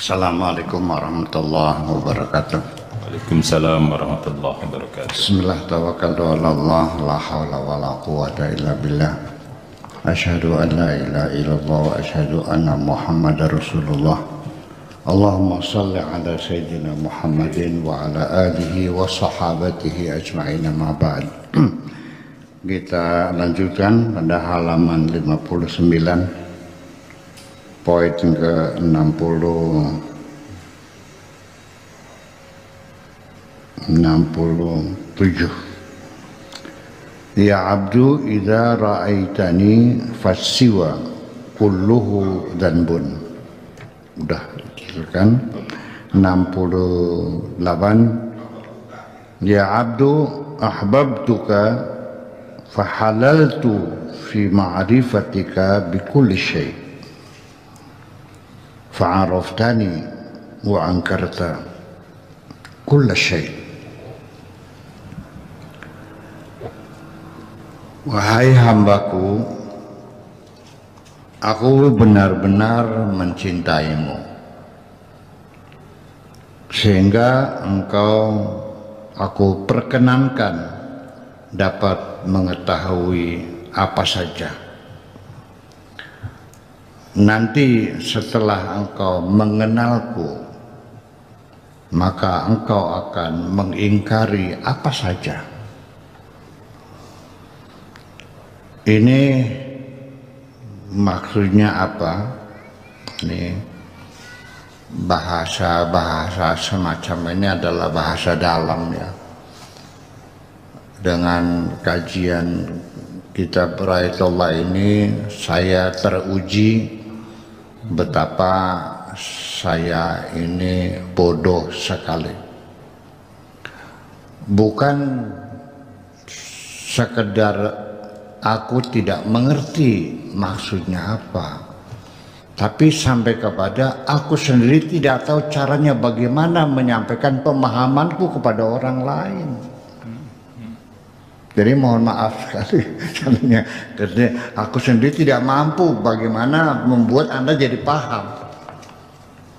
Assalamualaikum warahmatullahi wabarakatuh. Waalaikumsalam warahmatullahi wabarakatuh. Bismillah tawakkaltu ala Allah la haula wala quwwata illa billah. Asyhadu an la ilaha illallah wa asyhadu anna Muhammadar Rasulullah. Allahumma shalli ala sayyidina Muhammadin wa ala alihi wa sahabatihi ajma'in ma ba'd. Kita lanjutkan pada halaman 59. Poin ke 67. Ya abdu idza ra'aitani fasiwa kulluhu dhanbun. Udah kan 68. Ya abdu ahbabtuka fahalaltu fi ma'rifatika bikulli syai' fa'araftani wa ankarta kulla syai'. Wahai hambaku, aku benar-benar mencintaimu sehingga aku perkenankan dapat mengetahui apa saja. Nanti setelah engkau mengenalku, maka engkau akan mengingkari apa saja. Ini maksudnya apa? Ini bahasa semacam ini adalah bahasa dalam ya. Dengan kajian kitab Ra'ayatullah ini saya teruji betapa saya ini bodoh sekali. Bukan sekedar aku tidak mengerti maksudnya apa, tapi sampai kepada aku sendiri tidak tahu caranya bagaimana menyampaikan pemahamanku kepada orang lain. Jadi mohon maaf sekali, karena aku sendiri tidak mampu bagaimana membuat Anda jadi paham.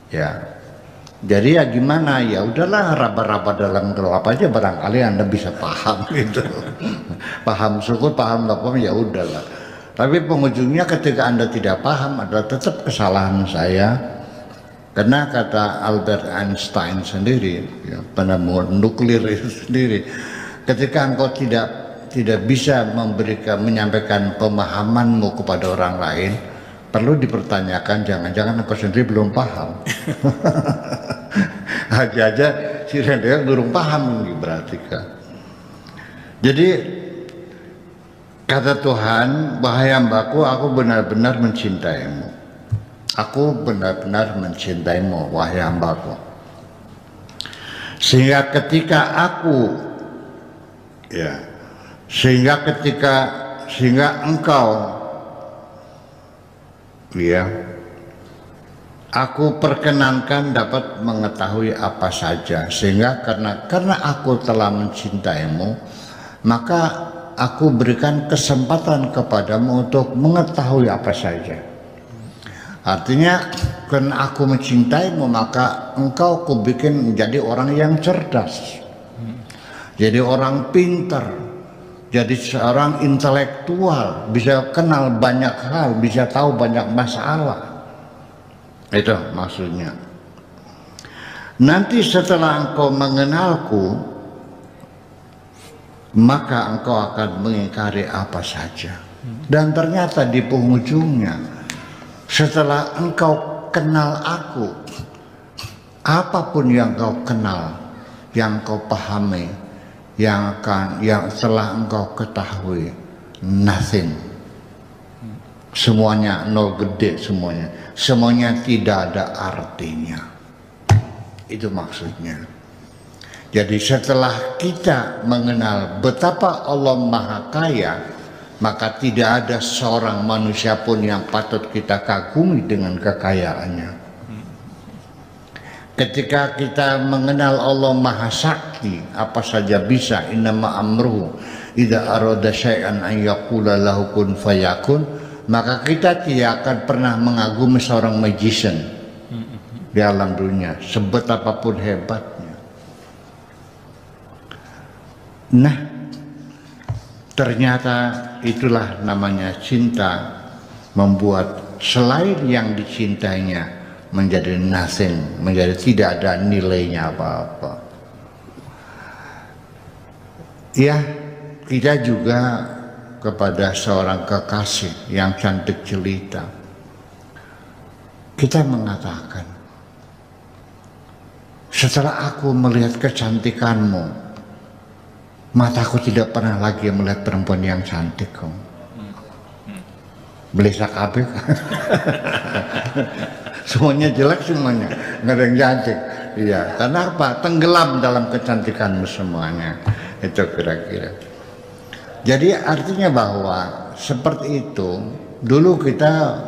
Ya, jadi ya gimana? Ya udahlah, raba-raba dalam gelap aja barangkali Anda bisa paham gitu. Paham syukur, paham lapam, ya udahlah. Tapi penghujungnya ketika Anda tidak paham adalah tetap kesalahan saya. Karena kata Albert Einstein sendiri, ya, penemu nuklir itu sendiri, ketika engkau tidak bisa menyampaikan pemahamanmu kepada orang lain, perlu dipertanyakan, jangan-jangan engkau sendiri belum paham. aja si dia belum paham berarti kan. Jadi kata Tuhan, wahai hambaku, aku benar-benar mencintaimu. Aku benar-benar mencintaimu, wahai hambaku. Sehingga ketika engkau ya, aku perkenankan dapat mengetahui apa saja, sehingga karena aku telah mencintaimu, maka aku berikan kesempatan kepadamu untuk mengetahui apa saja. Artinya karena aku mencintaimu, maka engkau kubikin menjadi orang yang cerdas, jadi orang pintar, jadi seorang intelektual, bisa kenal banyak hal, bisa tahu banyak masalah. Itu maksudnya. Nanti setelah engkau mengenalku, maka engkau akan mengingkari apa saja. Dan ternyata di penghujungnya, setelah engkau kenal aku, apapun yang kau kenal, yang kau pahami, yang setelah engkau ketahui, nothing, semuanya nol gede, semuanya tidak ada artinya. Itu maksudnya. Jadi setelah kita mengenal betapa Allah Maha Kaya, maka tidak ada seorang manusia pun yang patut kita kagumi dengan kekayaannya. Ketika kita mengenal Allah Maha Sakti, apa saja bisa, innama amruhu idza arada syai'an an yaqula lahu kun fayakun, maka kita tidak akan pernah mengagumi seorang magician. di alam dunia, sebetapapun hebatnya. Nah, ternyata itulah namanya cinta, membuat selain yang dicintainya menjadi nothing, menjadi tidak ada nilainya apa-apa. Ya, kita juga kepada seorang kekasih yang cantik jelita, kita mengatakan, setelah aku melihat kecantikanmu, mataku tidak pernah lagi melihat perempuan yang cantik. Beli sakabik. Semuanya jelek semuanya, nggak ada yang cantik. Iya, karena apa? Tenggelam dalam kecantikanmu semuanya. Itu kira-kira. Jadi artinya bahwa seperti itu. Dulu kita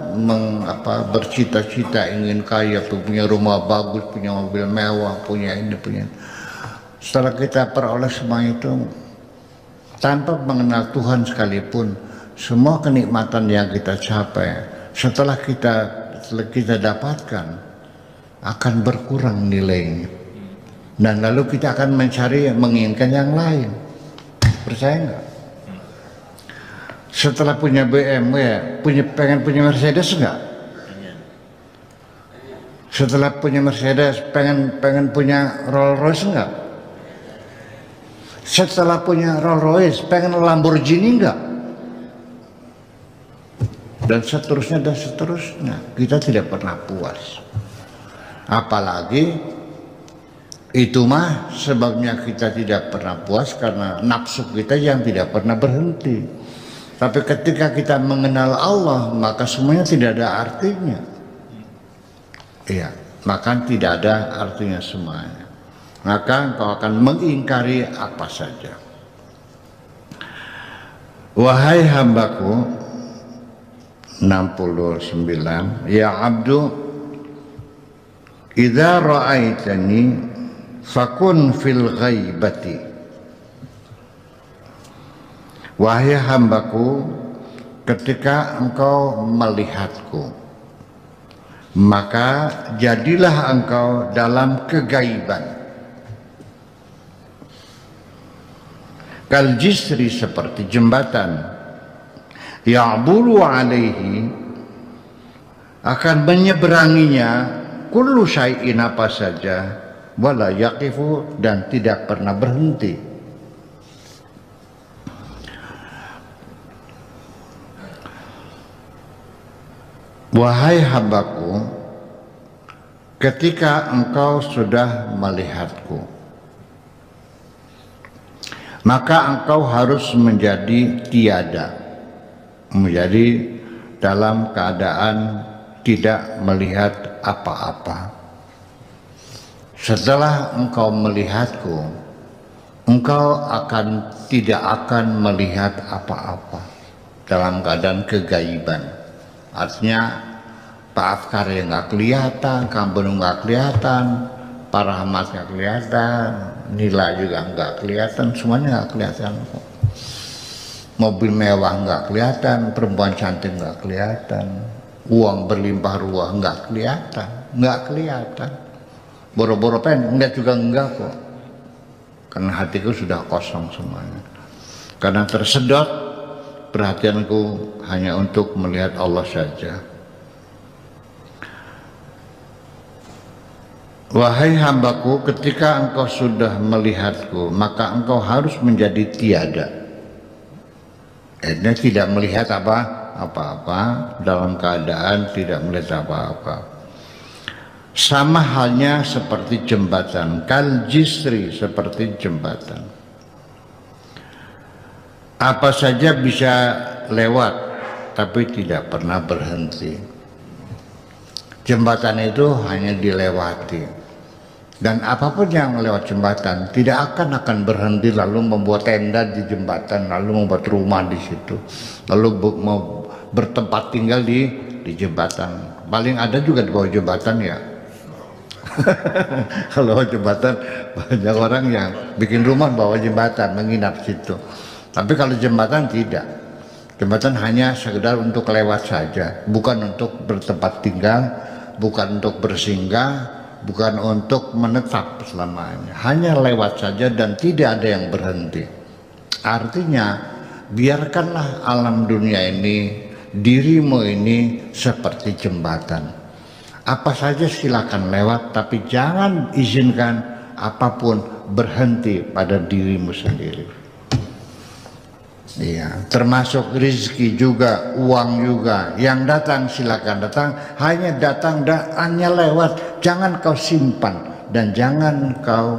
bercita-cita ingin kaya, punya rumah bagus, punya mobil mewah, punya ini, punya. Setelah kita peroleh semua itu, tanpa mengenal Tuhan sekalipun, semua kenikmatan yang kita capai, setelah kita dapatkan, akan berkurang nilainya. Dan lalu kita akan menginginkan yang lain. Percaya nggak? Setelah punya BMW, pengen punya Mercedes nggak? Setelah punya Mercedes, pengen punya Rolls Royce nggak? Setelah punya Rolls Royce, pengen Lamborghini nggak? Dan seterusnya dan seterusnya. Kita tidak pernah puas. Apalagi itu mah sebabnya kita tidak pernah puas karena nafsu kita yang tidak pernah berhenti. Tapi ketika kita mengenal Allah, maka semuanya tidak ada artinya. Iya, maka tidak ada artinya semuanya. Maka engkau akan mengingkari apa saja. Wahai hambaku, 69, ya abdu, idza ra'aitani fakun fil ghaibati. Wahai hambaku, ketika engkau melihatku, maka jadilah engkau dalam kegaiban. Kal jisri, seperti jembatan, ya'bulu alaihi, akan menyeberanginya kullu syai'in, apa saja, wala yaqifu, dan tidak pernah berhenti. Wahai hambaku, ketika engkau sudah melihatku, maka engkau harus menjadi tiada, menjadi dalam keadaan tidak melihat apa-apa. Setelah engkau melihatku, engkau tidak akan melihat apa-apa, dalam keadaan kegaiban. Artinya Pak Afkar yang nggak kelihatan, Kambenu nggak kelihatan, Pak Rahmat nggak kelihatan, Nila juga nggak kelihatan, semuanya nggak kelihatan. Mobil mewah nggak kelihatan, perempuan cantik nggak kelihatan, uang berlimpah ruah nggak kelihatan. Boro-boro pengen enggak juga enggak kok, karena hatiku sudah kosong semuanya, karena tersedot perhatianku hanya untuk melihat Allah saja. Wahai hambaku, ketika engkau sudah melihatku, maka engkau harus menjadi tiada. Ini tidak melihat apa-apa, dalam keadaan tidak melihat apa-apa. Sama halnya seperti jembatan, kal jisri, seperti jembatan. Apa saja bisa lewat, tapi tidak pernah berhenti. Jembatan itu hanya dilewati, dan apapun yang lewat jembatan tidak akan berhenti, lalu membuat tenda di jembatan, lalu membuat rumah di situ, lalu mau bertempat tinggal di jembatan. Paling ada juga di bawah jembatan ya. Kalau jembatan banyak orang yang bikin rumah bawah jembatan, menginap situ. Tapi kalau jembatan tidak, jembatan hanya sekedar untuk lewat saja, bukan untuk bertempat tinggal, bukan untuk bersinggah, bukan untuk menetap selamanya, hanya lewat saja dan tidak ada yang berhenti. Artinya biarkanlah alam dunia ini, dirimu ini seperti jembatan. Apa saja silakan lewat, tapi jangan izinkan apapun berhenti pada dirimu sendiri. Iya, termasuk rezeki juga, uang juga. Yang datang silakan datang, hanya datang dan hanya lewat. Jangan kau simpan dan jangan kau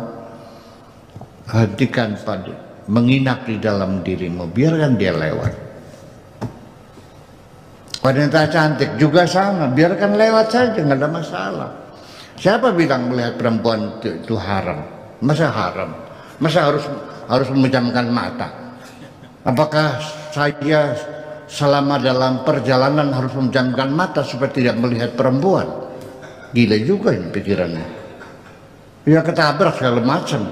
hentikan pada menginap di dalam dirimu. Biarkan dia lewat. Wanita cantik juga sama, biarkan lewat saja, nggak ada masalah. Siapa bilang melihat perempuan itu haram? Masa haram? Masa harus memejamkan mata? Apakah saya selama dalam perjalanan harus memejamkan mata supaya tidak melihat perempuan? Gila juga ini pikirannya. Ya ketabrak segala macam.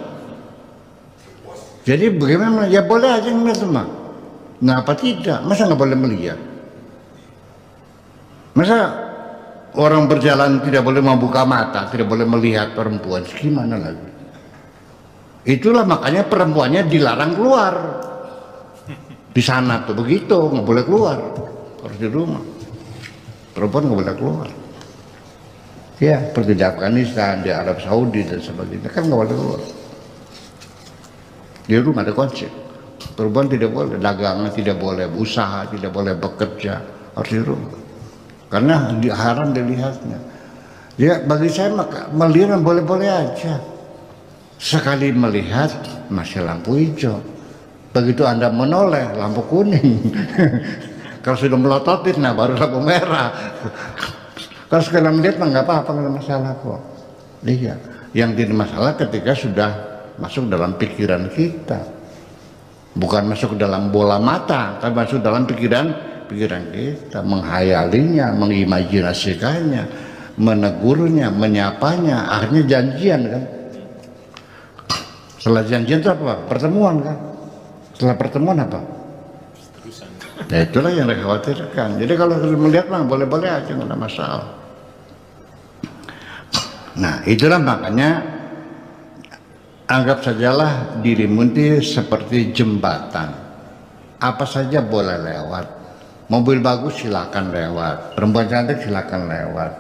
Jadi bagaimana? Ya boleh aja ngeliat mah. Ngapa tidak? Masa nggak boleh melihat? Masa orang berjalan tidak boleh membuka mata, tidak boleh melihat perempuan? Gimana lagi? Itulah makanya perempuannya dilarang keluar. Di sana tuh begitu, nggak boleh keluar, harus di rumah. Perempuan nggak boleh keluar. Ya, seperti di Afghanistan, di Arab Saudi dan sebagainya kan nggak boleh keluar. Di rumah ada konsep. Perempuan tidak boleh dagang, tidak boleh usaha, tidak boleh bekerja, harus di rumah. Karena haram dilihatnya. Ya bagi saya melihat boleh-boleh aja. Sekali melihat masih lampu hijau. Begitu Anda menoleh, lampu kuning. Kalau sudah melototin, nah baru lampu merah. Kalau sekali melihat, nggak apa-apa, nggak ada masalah kok. Iya, yang tidak masalah ketika sudah masuk dalam pikiran kita. Bukan masuk dalam bola mata, tapi masuk dalam pikiran kita. Menghayalinya, mengimajinasikannya, menegurnya, menyapanya, akhirnya janjian kan. Setelah janjian itu apa? Pertemuan kan. Setelah pertemuan apa? Ya itulah yang dikhawatirkan. Jadi kalau melihat mah boleh-boleh aja, nggak ada masalah. Nah itulah makanya anggap sajalah dirimu itu seperti jembatan. Apa saja boleh lewat. Mobil bagus silakan lewat. Perempuan cantik silakan lewat.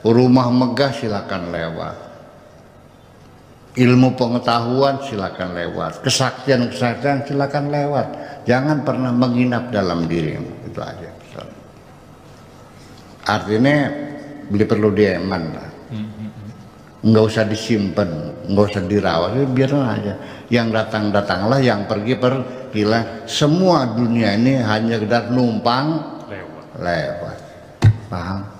Rumah megah silakan lewat. Ilmu pengetahuan silakan lewat, kesaktian silakan lewat. Jangan pernah menginap dalam dirimu, itu aja. Artinya beli perlu dieman lah, nggak usah disimpan, nggak usah dirawat, biar aja. Yang datanglah, yang pergilah. Semua dunia ini hanya sekedar numpang lewat. Paham?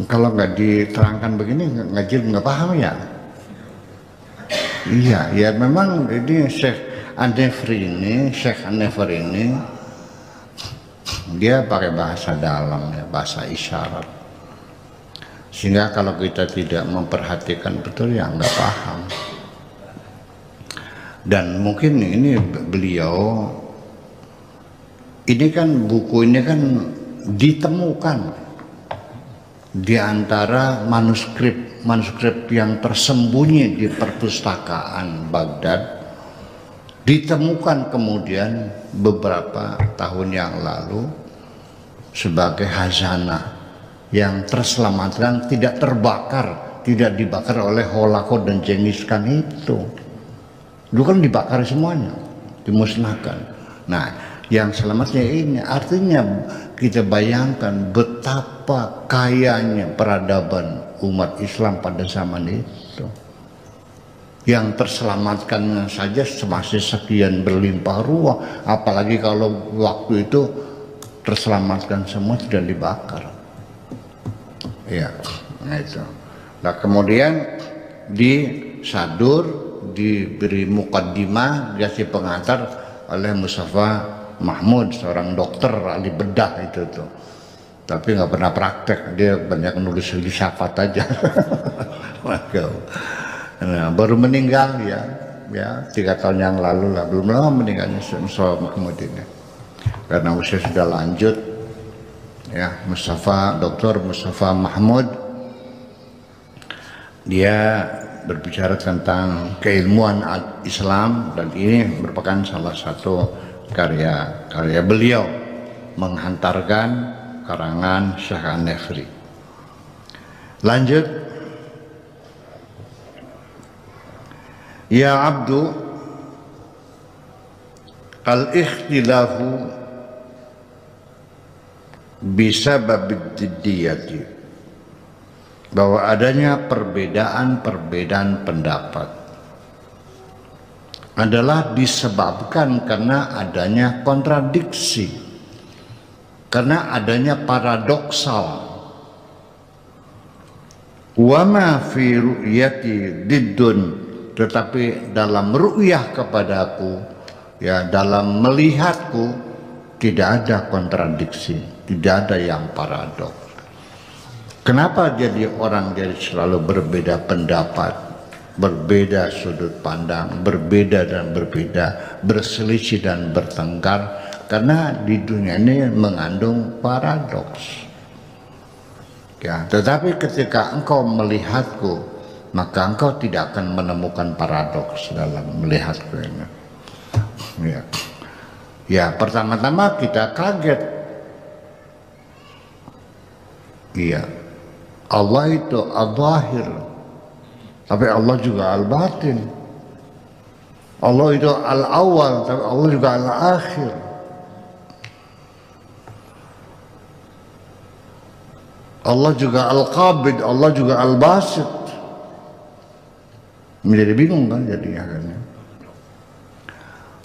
Kalau nggak diterangkan begini nggak paham ya. Iya, ya memang ini Syekh An-Nefer ini dia pakai bahasa dalam ya, bahasa isyarat. Sehingga kalau kita tidak memperhatikan betul ya nggak paham. Dan mungkin ini beliau ini kan buku ini kan ditemukan di antara manuskrip yang tersembunyi di perpustakaan Baghdad, ditemukan kemudian beberapa tahun yang lalu sebagai khazanah yang terselamatkan, tidak terbakar, tidak dibakar oleh Holocaust dan Genghis Khan itu. Dulu kan dibakar semuanya, dimusnahkan. Nah, yang selamatnya ini artinya kita bayangkan betapa kayanya peradaban umat Islam pada zaman itu. Yang terselamatkan saja masih sekian berlimpah ruah, apalagi kalau waktu itu terselamatkan semua sudah dibakar. Ya, nah itu. Nah kemudian disadur, diberi mukaddimah, dikasih pengantar oleh Mustafa Mahmud, seorang dokter ahli bedah itu tuh. Tapi nggak pernah praktek, dia banyak nulis filsafat aja. Nah, baru meninggal ya 3 tahun yang lalu lah, belum lama meninggalnya Mustafa Mahmud ini. karena usia sudah lanjut, ya, Dr. Mustafa Mahmud, dia berbicara tentang keilmuan Islam, dan ini merupakan salah satu karya beliau menghantarkan karangan Syekh An-Nefri. Lanjut. Ya abdu, al-ikhtilafu bisabab ad-diddiyati, bahwa adanya perbedaan pendapat adalah disebabkan karena adanya kontradiksi, karena adanya paradoksal. Wa ma fi ru'yati diddun, tetapi dalam ru'yah kepadaku, ya, dalam melihatku, tidak ada kontradiksi, tidak ada yang paradoks. Kenapa jadi orang jadi selalu berbeda pendapat, berbeda sudut pandang, berbeda dan berbeda, berselisih dan bertengkar? Karena di dunia ini mengandung paradoks. Ya, tetapi ketika engkau melihatku, maka engkau tidak akan menemukan paradoks dalam melihatku ini. Ya, ya, pertama-tama kita kaget. Iya, Allah itu al-zahir, tapi Allah juga al-batin. Allah itu al-awwal, tapi Allah juga al-akhir. Allah juga al-qabid, Allah juga al-basit. Menjadi bingung kan jadinya kan.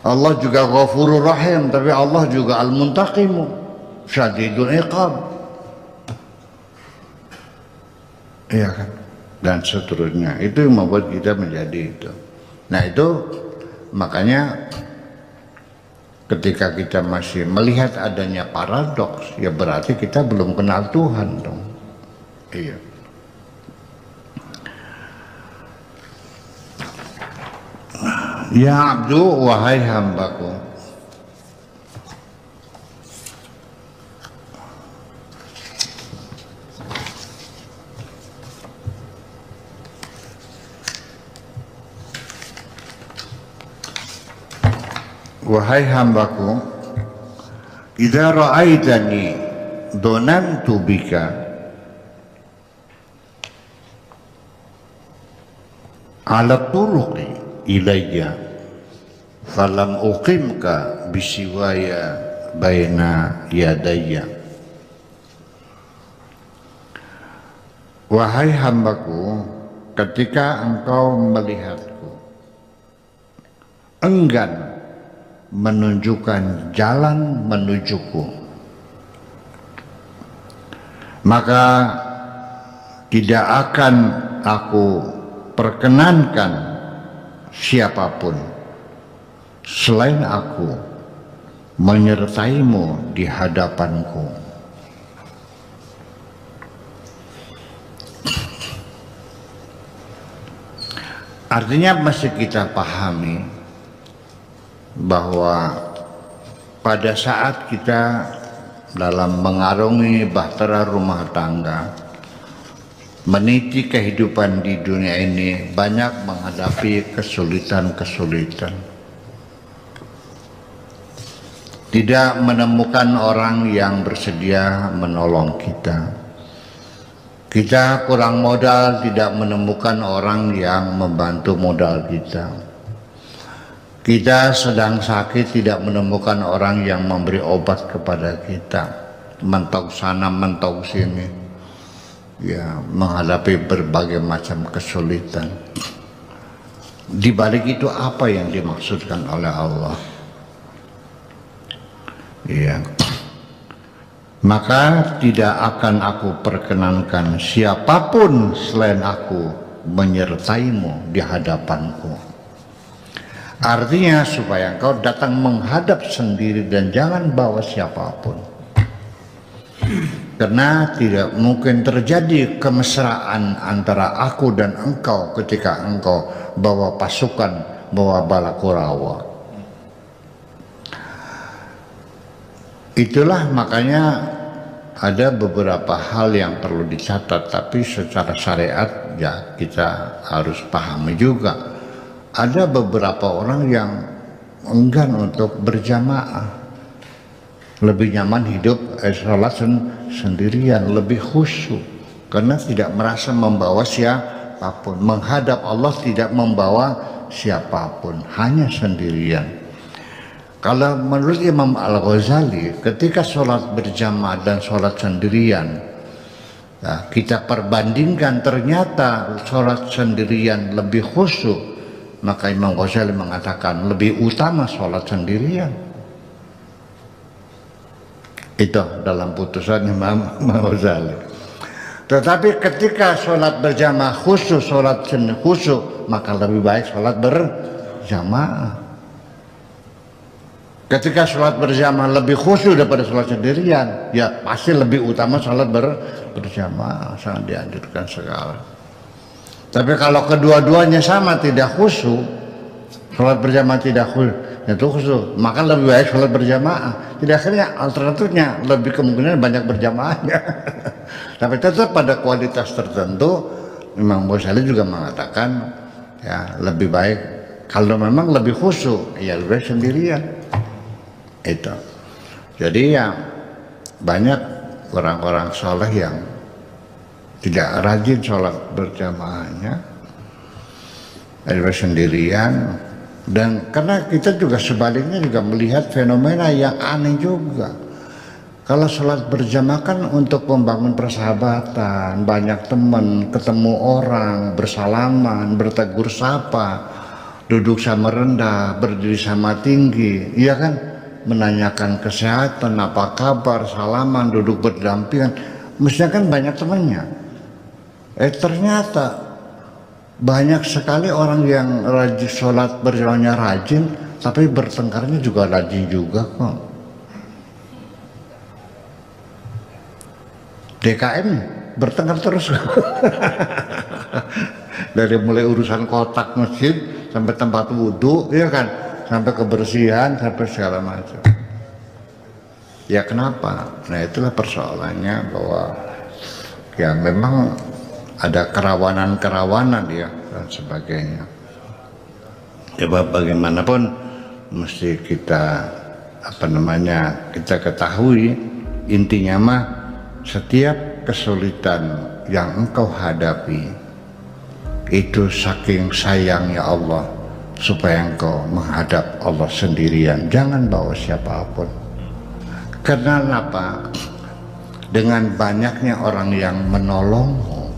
Allah juga Ghafurur Rahim, tapi Allah juga al-muntaqimu, syadidul iqab. Iya kan? Dan seterusnya. Itu yang membuat kita menjadi itu. Nah, itu makanya ketika kita masih melihat adanya paradoks, ya berarti kita belum kenal Tuhan dong. Iya. Ya abdu, wahai hambaku, wahai hambaku, idza ra'aitani dhanantu bika ala turuqi ilayya falam uqimka bisiwaya baina yadayya. Wahai hambaku, ketika engkau melihatku enggan menunjukkan jalan menujuku, maka tidak akan aku perkenankan siapapun selain aku menyertaimu di hadapanku. Artinya mesti kita pahami bahwa pada saat kita dalam mengarungi bahtera rumah tangga, meniti kehidupan di dunia ini, banyak menghadapi kesulitan-kesulitan. Tidak menemukan orang yang bersedia menolong kita. Kita kurang modal, tidak menemukan orang yang membantu modal kita. Kita sedang sakit, tidak menemukan orang yang memberi obat kepada kita. Mentok sana, mentok sini, ya, menghadapi berbagai macam kesulitan. Di balik itu apa yang dimaksudkan oleh Allah? Ya, maka tidak akan aku perkenankan siapapun selain aku menyertaimu di hadapanku. Artinya supaya engkau datang menghadap sendiri dan jangan bawa siapapun. Karena tidak mungkin terjadi kemesraan antara aku dan engkau ketika engkau bawa pasukan, bawa bala Kurawa. Itulah makanya ada beberapa hal yang perlu dicatat, tapi secara syariat ya kita harus pahami juga. Ada beberapa orang yang enggan untuk berjamaah, lebih nyaman hidup sholat sendirian, lebih khusyuk karena tidak merasa membawa siapapun, menghadap Allah tidak membawa siapapun, hanya sendirian. Kalau menurut Imam Al-Ghazali, ketika sholat berjamaah dan sholat sendirian, nah, kita perbandingkan, ternyata sholat sendirian lebih khusyuk, maka Imam Ghazali mengatakan lebih utama sholat sendirian. Itu dalam putusan Imam Ghazali. Tetapi ketika sholat berjamaah khusyuk, sholat khusyuk, maka lebih baik sholat berjamaah. Ketika sholat berjamaah lebih khusyuk daripada sholat sendirian, ya pasti lebih utama sholat berjamaah, sangat dianjurkan sekali. Tapi kalau kedua-duanya sama tidak khusyuk, sholat berjamaah tidak khusyuk, maka lebih baik sholat berjamaah. Jadi akhirnya alternatifnya lebih kemungkinan banyak berjamaahnya. Tapi tetap pada kualitas tertentu, Imam Ghazali juga mengatakan ya lebih baik kalau memang lebih khusyuk, ya lebih baik sendirian. Itu. Jadi ya banyak orang-orang soleh yang tidak rajin sholat berjamaahnya, sendirian. Dan karena kita juga sebaliknya juga melihat fenomena yang aneh juga. Kalau sholat berjamaah kan untuk membangun persahabatan, banyak teman, ketemu orang, bersalaman, bertegur sapa, duduk sama rendah, berdiri sama tinggi, iya kan? Menanyakan kesehatan, apa kabar, salaman, duduk berdampingan, mestinya kan banyak temannya. Ternyata banyak sekali orang yang rajin sholat berjamaahnya rajin, tapi bertengkarnya juga rajin juga kok. DKM bertengkar terus. Dari mulai urusan kotak masjid sampai tempat wudhu, ya kan, sampai kebersihan, sampai segala macam. Ya kenapa? Nah itulah persoalannya, bahwa ya memang ada kerawanan-kerawanan ya dan sebagainya. Coba bagaimanapun mesti kita kita ketahui, intinya mah setiap kesulitan yang engkau hadapi itu saking sayangnya Allah supaya engkau menghadap Allah sendirian, jangan bawa siapapun. Karena apa? Dengan banyaknya orang yang menolongmu,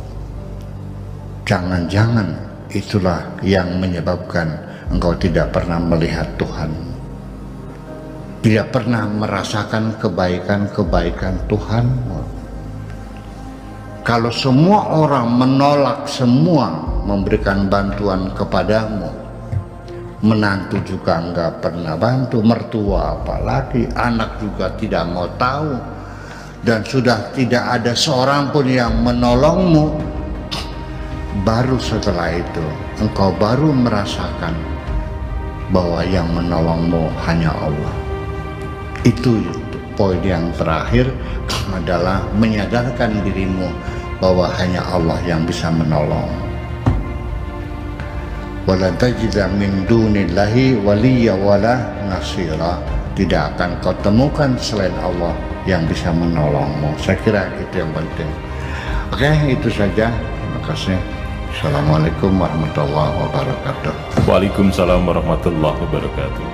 jangan-jangan itulah yang menyebabkan engkau tidak pernah melihat Tuhan, tidak pernah merasakan kebaikan-kebaikan Tuhanmu. Kalau semua orang menolak semua memberikan bantuan kepadamu, menantu juga enggak pernah bantu, mertua apalagi, anak juga tidak mau tahu, dan sudah tidak ada seorang pun yang menolongmu, baru setelah itu engkau baru merasakan bahwa yang menolongmu hanya Allah. Itu poin yang terakhir adalah menyadarkan dirimu bahwa hanya Allah yang bisa menolong. Wala tajida min dunillahi waliya wala nasira. Tidak akan kau temukan selain Allah yang bisa menolongmu. Saya kira itu yang penting. Oke, itu saja. Terima kasih. Assalamualaikum warahmatullahi wabarakatuh. Waalaikumsalam warahmatullahi wabarakatuh.